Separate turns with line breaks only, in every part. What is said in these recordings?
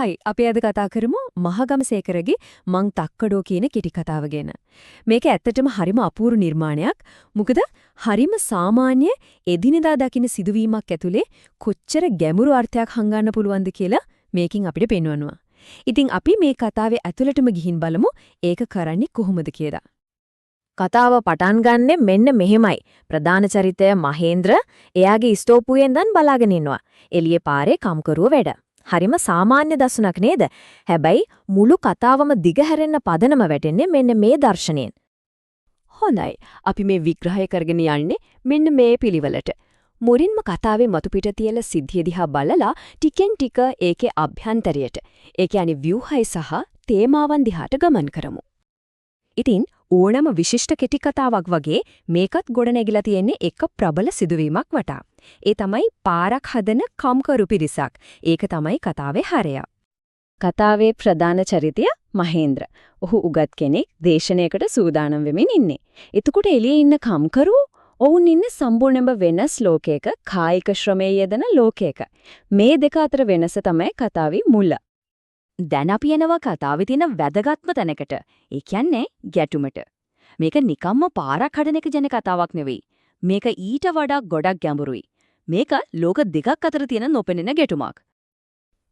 හයි අපි අද කතා කරමු මහගමසේකරගේ මං තක්කඩෝ කියන කෙටි කතාව ගැන. මේක ඇත්තටම හරිම අපූර්ව නිර්මාණයක්. මොකද හරිම සාමාන්‍ය එදිනෙදා දකින්න සිදුවීමක් ඇතුලේ කොච්චර ගැඹුරු අර්ථයක් හංගන්න පුළුවන්ද කියලා මේකෙන් අපිට පෙන්වනවා. ඉතින් අපි මේ කතාවේ ඇතුළටම ගිහින් බලමු ඒක කරන්නේ කොහොමද කියලා. කතාව පටන් ගන්නෙ මෙන්න මෙහෙමයි. ප්‍රධාන චරිතය මහේන්ද්‍ර එයාගේ ස්ටෝපුවෙන් දැන් බලාගෙන ඉන්නවා. එළියේ පාරේ කම්කරුව වැඩ. හරිම සාමාන්‍ය දසුනක් නේද? හැබැයි මුළු කතාවම දිගහැරෙන්න පදනම වැටෙන්නේ මෙන්න මේ දර්ශනයෙන්. හොඳයි. අපි මේ විග්‍රහය කරගෙන යන්නේ මෙන්න මේ පිළිවෙලට. මුලින්ම කතාවේ මතුපිට තියලා සිද්ධිය දිහා බලලා ටිකෙන් ටික ඒකේ අභ්‍යන්තරයට, ඒ කියන්නේ ව්‍යුහය සහ තේමාවන් දිහාට ගමන් කරමු. ඉතින් ඕනම විශිෂ්ට කෙටි කතාවක් වගේ මේකත් ගොඩනැගිලා තියෙන්නේ එක ප්‍රබල සිදුවීමක් වටා. ඒ තමයි පාරක් හදන කම්කරු පිරිසක්. ඒක තමයි කතාවේ හරය. කතාවේ ප්‍රධාන චරිතය මහේන්ද්‍ර. ඔහු උගත් කෙනෙක් දේශනයකට සූදානම් වෙමින් ඉන්නේ. එතකොට එළියේ ඉන්න කම්කරු ඔවුන් ඉන්නේ සම්පූර්ණයෙන්ම වෙනස් ලෝකයක, කායික ශ්‍රමයේ යෙදෙන ලෝකයක. මේ දෙක අතර වෙනස තමයි කතාවේ මුල. දැන් අපි එනවා කතාවේ තියෙන වැදගත්ම තැනකට. ඒ කියන්නේ ගැටුමට. මේක නිකම්ම පාරක් හදන එක ජන කතාවක් නෙවෙයි. මේක ඊට වඩා ගොඩක් ගැඹුරුයි. මේක ලෝක දෙකක් අතර තියෙන නොපෙනෙන ගැටුමක්.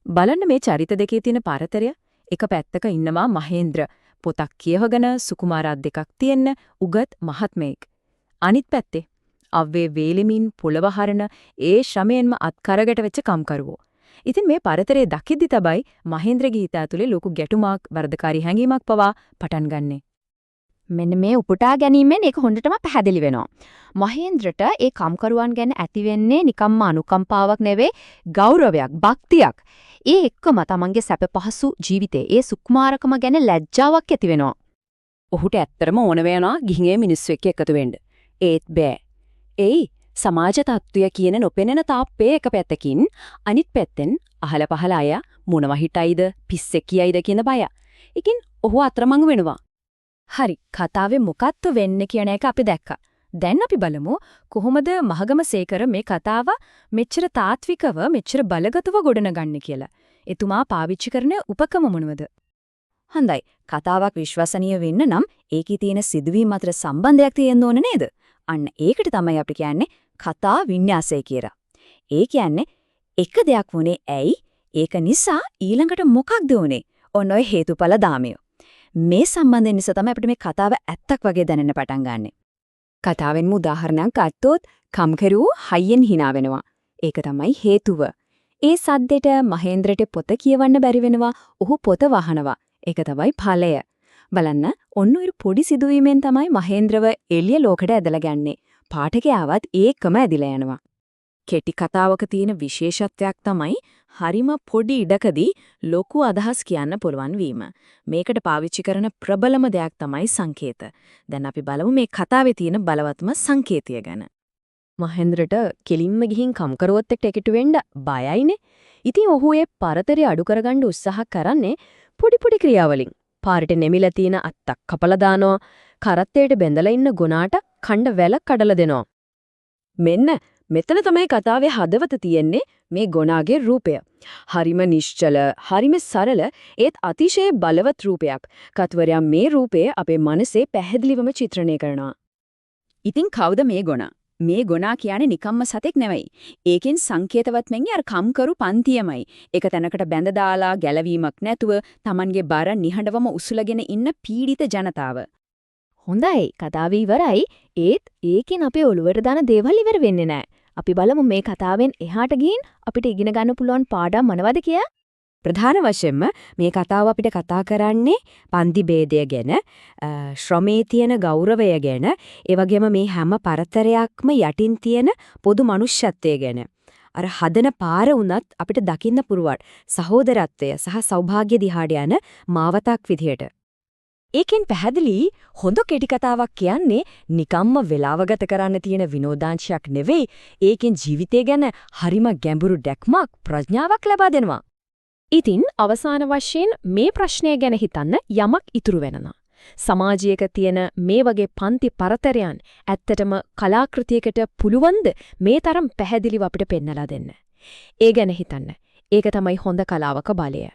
බලන්න මේ චරිත දෙකේ තියෙන පරතරය. එක පැත්තක ඉන්නවා මහේන්ද්‍ර. පොතක් කියවගෙන සුකුමාරත් දෙකක් තියෙන උගත් මහත්මයෙක්. අනිත් පැත්තේ අව්වේ වේලෙමින් පොළව හරන ඒ ශ්‍රමයෙන්ම අත්කරකට වෙච්ච කම්කරුවෝ. ඉතින් මේ පරතරේ දකිද්දි තමයි මහේන්ද්‍රගේ හිත ඇතුලේ ලොකු ගැටුමක්, වර්ධකාරී හැඟීමක් පවා පටන් ගන්නෙ. මෙන්න මේ උපුටා ගැනීමෙන් ඒක හොඳටම පැහැදිලි වෙනවා. මහේන්ද්‍රට ඒ කම්කරුවන් ගැන ඇති වෙන්නේ නිකම්ම අනුකම්පාවක් නෙවෙයි, ගෞරවයක්, භක්තියක්. ඒ එක්කම තමන්ගේ සැප පහසු ජීවිතේ ඒ සුකුමාරකම ගැන ලැජ්ජාවක් ඇති වෙනවා. ඔහුට ඇත්තටම ඕන වෙනවා ගිහින් ඒ මිනිස්සු එක්ක එකතු වෙන්න. ඒත් බෑ. ඒයි සමාජ තත්ත්වය කියන නොපෙනෙන තාප්පේ එක පැත්තකින් අනිත් පැත්තෙන් අහල පහල අය මොනවා හිටයිද පිස්සෙක් කියයිද කියන බය. ඒකින් ඔහු අතරමං වෙනවා. හරි, කතාවේ මොකක්ද වෙන්නේ කියන එක අපි දැක්කා. දැන් අපි බලමු කොහොමද මහගමසේකර මේ කතාව මෙච්චර තාත්විකව මෙච්චර බලගතව ගොඩනගන්නේ කියලා. එතුමා පාවිච්චි කරන උපකම මොනවද? හොඳයි, කතාවක් විශ්වසනීය වෙන්න නම් ඒකේ තියෙන සිදුවීම් අතර සම්බන්ධයක් තියෙන්න ඕන නේද? අන්න ඒකට තමයි අපි කියන්නේ කතා වින්‍යාසය කියලා. ඒ කියන්නේ එක දෙයක් වුණේ ඇයි? ඒක නිසා ඊළඟට මොකක්ද වුනේ? ඔන්න ඔය හේතුඵල දාමය. මේ සම්බන්ධය නිසා තමයි අපිට මේ කතාව ඇත්තක් වගේ දැනෙන්න පටන් ගන්නෙ. කතාවෙන්ම උදාහරණයක් ගත්තොත් කම්කරු හයියෙන් hina වෙනවා. ඒක තමයි හේතුව. ඒ සද්දෙට මහේන්ද්‍රට පොත කියවන්න බැරි වෙනවා. ඔහු පොත වහනවා. ඒක තමයි ඵලය. බලන්න, ඔන්න ඔය පොඩි සිදුවීමෙන් තමයි මහේන්ද්‍රව එළිය ලෝකෙට ඇදලා ගන්නේ. පාඨකයාවත් ඒකම ඇදිලා යනවා. කෙටි කතාවක තියෙන විශේෂත්වයක් තමයි හරිම පොඩි ඉඩකදී ලොකු අදහස් කියන්න පුළුවන් වීම. මේකට පාවිච්චි කරන ප්‍රබලම දෙයක් තමයි සංකේත. දැන් අපි බලමු මේ කතාවේ තියෙන බලවත්ම සංකේතය ගැන. මහේන්ද්‍රට කෙලින්ම ගිහින් කම්කරුවොත් එක්ක එකතු වෙන්න බයයිනේ. ඉතින් ඔහු ඒ පරතරය අඩු කරගන්න උත්සාහ කරන්නේ පොඩි පොඩි ක්‍රියාවලින්. පාරට නැමිලා තියෙන අත්තක් කපලා දානවා. කරත්තයට බැඳලා ඉන්න ගුණාට කණ්ඩ වැලක් කඩලා දෙනවා. මෙන්න මෙතන තමයි කතාවේ හදවත තියෙන්නේ, මේ ගොනාගේ රූපය. හරිම නිශ්චල, හරිම සරල, ඒත් අතිශය බලවත් රූපයක්. කතුවරයා මේ රූපය අපේ මනසේ පැහැදිලිවම චිත්‍රණය කරනවා. ඉතින් කවුද මේ ගොනා? මේ ගොනා කියන්නේ නිකම්ම සතෙක් නෙවෙයි. ඒකෙන් සංකේතවත් වෙන්නේ අර කම්කරු පන්තියමයි. ඒක තැනකට බැඳ දාලා ගැලවීමක් නැතුව Tamanගේ බර නිහඬවම උසුලගෙන ඉන්න පීඩිත ජනතාව. හොඳයි, කතාව ඉවරයි. ඒත් ඒකෙන් අපේ ඔළුවට දාන දේවල් ඉවර වෙන්නේ නැහැ. අපි බලමු මේ කතාවෙන් එහාට ගිහින් අපිට ඉගෙන ගන්න පුළුවන් පාඩම් මොනවද කියලා. ප්‍රධාන වශයෙන්ම මේ කතාව අපිට කතා කරන්නේ පන්ති ભેදය ගැන, ශ්‍රමයේ තියෙන ගෞරවය ගැන, ඒ වගේම මේ හැම පරතරයක්ම යටින් තියෙන පොදු මනුෂ්‍යත්වය ගැන. අර හදන පාර උනත් අපිට දකින්න පුරුවන් සහෝදරත්වය සහ සෞභාග්‍ය දිහාට යන මාවතක් විදියට. ඒකෙන් පැහැදිලි හොඳ කෙටි කතාවක් කියන්නේ නිකම්ම වෙලාව ගත කරන්න තියෙන විනෝදාංශයක් නෙවෙයි. ඒකෙන් ජීවිතය ගැන හරිම ගැඹුරු දැක්මක්, ප්‍රඥාවක් ලබා දෙනවා. ඉතින් අවසාන වශයෙන් මේ ප්‍රශ්නය ගැන හිතන්න යමක් ඉතුරු වෙනවා. සමාජයක තියෙන මේ වගේ පන්ති පරතරයන් ඇත්තටම කලාකෘතියකට පුළුවන්ද මේ තරම් පැහැදිලිව අපිට පෙන්නලා දෙන්න? ඒ ගැන හිතන්න. ඒක තමයි හොඳ කලාවක බලය.